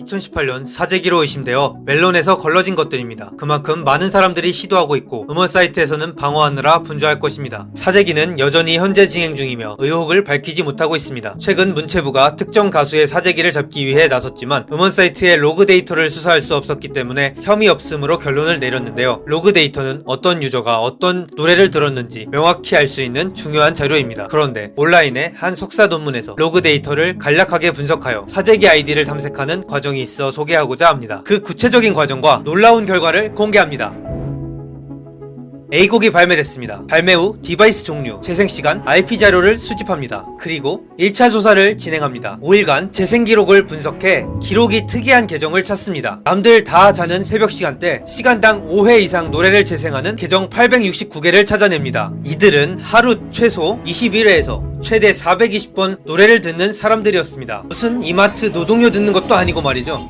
2018년 사재기로 의심되어 멜론에서 걸러진 것들입니다. 그만큼 많은 사람들이 시도하고 있고 음원 사이트에서는 방어하느라 분주할 것입니다. 사재기는 여전히 현재 진행 중이며 의혹을 밝히지 못하고 있습니다. 최근 문체부가 특정 가수의 사재기를 잡기 위해 나섰지만 음원 사이트의 로그 데이터를 수사할 수 없었기 때문에 혐의 없음으로 결론을 내렸는데요. 로그 데이터는 어떤 유저가 어떤 노래를 들었는지 명확히 알 수 있는 중요한 자료입니다. 그런데 온라인의 한 석사 논문에서 로그 데이터를 간략하게 분석하여 사재기 아이디를 탐색하는 과정이 있어 소개하고자 합니다. 그 구체적인 과정과 놀라운 결과를 공개합니다. A곡이 발매됐습니다. 발매 후 디바이스 종류, 재생시간, IP 자료를 수집합니다. 그리고 1차 조사를 진행합니다. 5일간 재생 기록을 분석해 기록이 특이한 계정을 찾습니다. 남들 다 자는 새벽 시간대 시간당 5회 이상 노래를 재생하는 계정 869개를 찾아냅니다. 이들은 하루 최소 21회에서 최대 420번 노래를 듣는 사람들이었습니다. 무슨 이마트 노동요 듣는 것도 아니고 말이죠.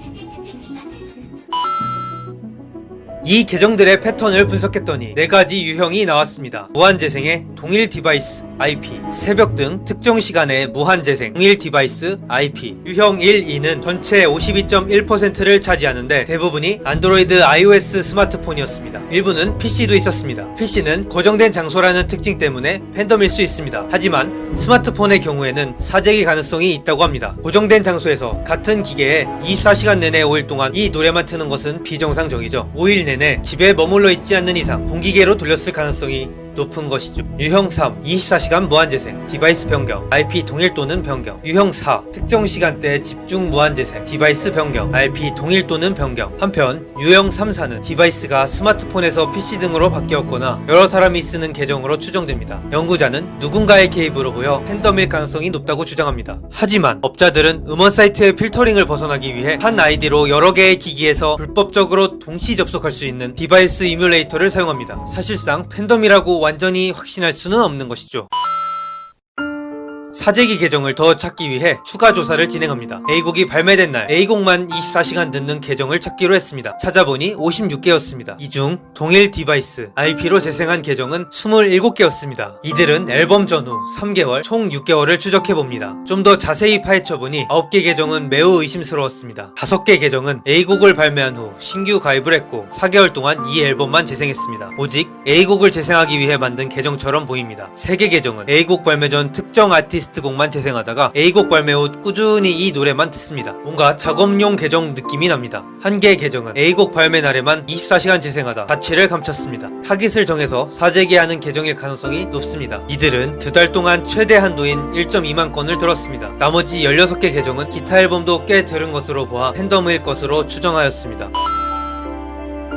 이 계정들의 패턴을 분석했더니 4가지 유형이 나왔습니다. 무한재생의 동일 디바이스 IP, 새벽 등 특정 시간에 무한재생, 동일 디바이스 IP. 유형 1, 2는 전체 52.1%를 차지하는데 대부분이 안드로이드, iOS 스마트폰이었습니다. 일부는 PC도 있었습니다. PC는 고정된 장소라는 특징 때문에 팬덤일 수 있습니다. 하지만 스마트폰의 경우에는 사재기 가능성이 있다고 합니다. 고정된 장소에서 같은 기계에 24시간 내내 5일 동안 이 노래만 트는 것은 비정상적이죠. 5일 내내 집에 머물러 있지 않는 이상 공기계로 돌렸을 가능성이 높은 것이죠. 유형 3, 24시간 무한재생, 디바이스 변경, IP 동일 또는 변경. 유형 4, 특정 시간대 집중 무한재생, 디바이스 변경, IP 동일 또는 변경. 한편 유형 3, 4는 디바이스가 스마트폰에서 PC 등으로 바뀌었거나 여러 사람이 쓰는 계정으로 추정됩니다. 연구자는 누군가의 개입으로 보여 팬덤일 가능성이 높다고 주장합니다. 하지만 업자들은 음원 사이트의 필터링을 벗어나기 위해 한 아이디로 여러 개의 기기에서 불법적으로 동시 접속할 수 있는 디바이스 이뮬레이터를 사용합니다. 사실상 팬덤이라고 완전히 확신할 수는 없는 것이죠. 사재기 계정을 더 찾기 위해 추가 조사를 진행합니다. A곡이 발매된 날 A곡만 24시간 듣는 계정을 찾기로 했습니다. 찾아보니 56개였습니다. 이 중 동일 디바이스 IP로 재생한 계정은 27개였습니다. 이들은 앨범 전후 3개월 총 6개월을 추적해봅니다. 좀 더 자세히 파헤쳐보니 9개 계정은 매우 의심스러웠습니다. 5개 계정은 A곡을 발매한 후 신규 가입을 했고 4개월 동안 이 앨범만 재생했습니다. 오직 A곡을 재생하기 위해 만든 계정처럼 보입니다. 3개 계정은 A곡 발매 전 특정 아티스트 곡만 재생하다가 A곡 발매 후 꾸준히 이 노래만 듣습니다. 뭔가 작업용 계정 느낌이 납니다. 한 개의 계정은 A곡 발매 날에만 24시간 재생하다 가치를 감췄습니다. 타깃을 정해서 사재기하는 계정일 가능성이 높습니다. 이들은 2달 동안 최대 한도인 1.2만 건을 들었습니다. 나머지 16개 계정은 기타 앨범도 꽤 들은 것으로 보아 팬덤일 것으로 추정하였습니다.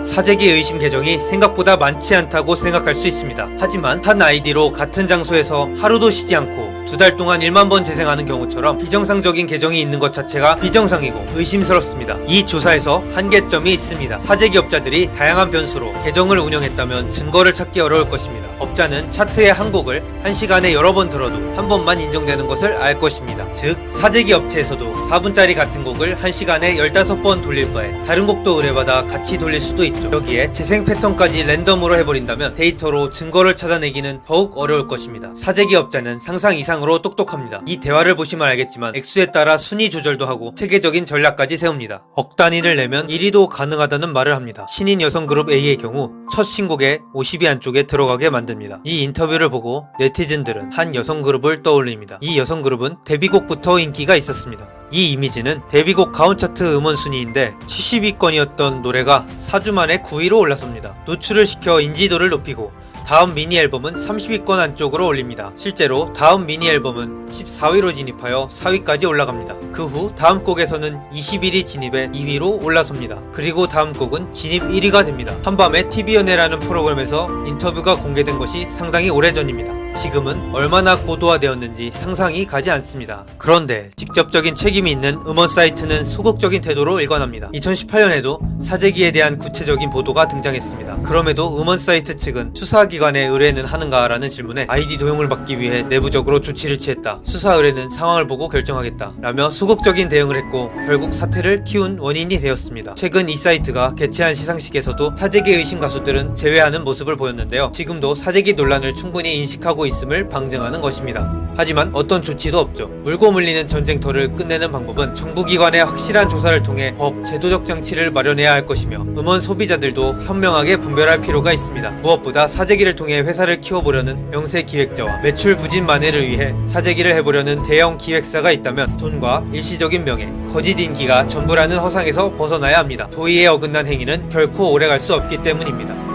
사재기 의심 계정이 생각보다 많지 않다고 생각할 수 있습니다. 하지만 한 아이디로 같은 장소에서 하루도 쉬지 않고 2달 동안 1만 번 재생하는 경우처럼 비정상적인 계정이 있는 것 자체가 비정상이고 의심스럽습니다. 이 조사에서 한계점이 있습니다. 사재기 업자들이 다양한 변수로 계정을 운영했다면 증거를 찾기 어려울 것입니다. 업자는 차트의 한 곡을 한 시간에 여러 번 들어도 한 번만 인정되는 것을 알 것입니다. 즉 사재기 업체에서도 4분짜리 같은 곡을 한 시간에 15번 돌릴 바에 다른 곡도 의뢰받아 같이 돌릴 수도 있죠. 여기에 재생 패턴까지 랜덤으로 해버린다면 데이터로 증거를 찾아내기는 더욱 어려울 것입니다. 사재기 업자는 상상 이상으로 똑똑합니다. 이 대화를 보시면 알겠지만 액수에 따라 순위 조절도 하고 체계적인 전략까지 세웁니다. 억 단위를 내면 1위도 가능하다는 말을 합니다. 신인 여성 그룹 A의 경우 첫 신곡에 50위 안쪽에 들어가게 만듭니다. 이 인터뷰를 보고 네티즌들은 한 여성 그룹을 떠올립니다. 이 여성 그룹은 데뷔곡부터 인기가 있었습니다. 이 이미지는 데뷔곡 가온차트 음원 순위인데 70위권이었던 노래가 4주 만에 9위로 올라섭니다. 노출을 시켜 인지도를 높이고 다음 미니 앨범은 30위권 안쪽으로 올립니다. 실제로 다음 미니 앨범은 14위로 진입하여 4위까지 올라갑니다. 그 후 다음 곡에서는 21위 진입해 2위로 올라섭니다. 그리고 다음 곡은 진입 1위가 됩니다. 한밤에 TV연예라는 프로그램에서 인터뷰가 공개된 것이 상당히 오래전입니다. 지금은 얼마나 고도화되었는지 상상이 가지 않습니다. 그런데 직접적인 책임이 있는 음원 사이트는 소극적인 태도로 일관합니다. 2018년에도 사재기에 대한 구체적인 보도가 등장했습니다. 그럼에도 음원 사이트 측은 수사기관에 의뢰는 하는가라는 질문에 아이디 도용을 막기 위해 내부적으로 조치를 취했다. 수사 의뢰는 상황을 보고 결정하겠다 라며 소극적인 대응을 했고 결국 사태를 키운 원인이 되었습니다. 최근 이 사이트가 개최한 시상식에서도 사재기 의심 가수들은 제외하는 모습을 보였는데요. 지금도 사재기 논란을 충분히 인식하고 하고 있음을 방증하는 것입니다. 하지만 어떤 조치도 없죠. 물고 물리는 전쟁터를 끝내는 방법은 정부기관의 확실한 조사를 통해 법, 제도적 장치를 마련해야 할 것이며 음원 소비자들도 현명하게 분별할 필요가 있습니다. 무엇보다 사재기를 통해 회사를 키워보려는 명세 기획자와 매출 부진 만회를 위해 사재기를 해보려는 대형 기획사가 있다면 돈과 일시적인 명예, 거짓 인기가 전부라는 허상에서 벗어나야 합니다. 도의에 어긋난 행위는 결코 오래갈 수 없기 때문입니다.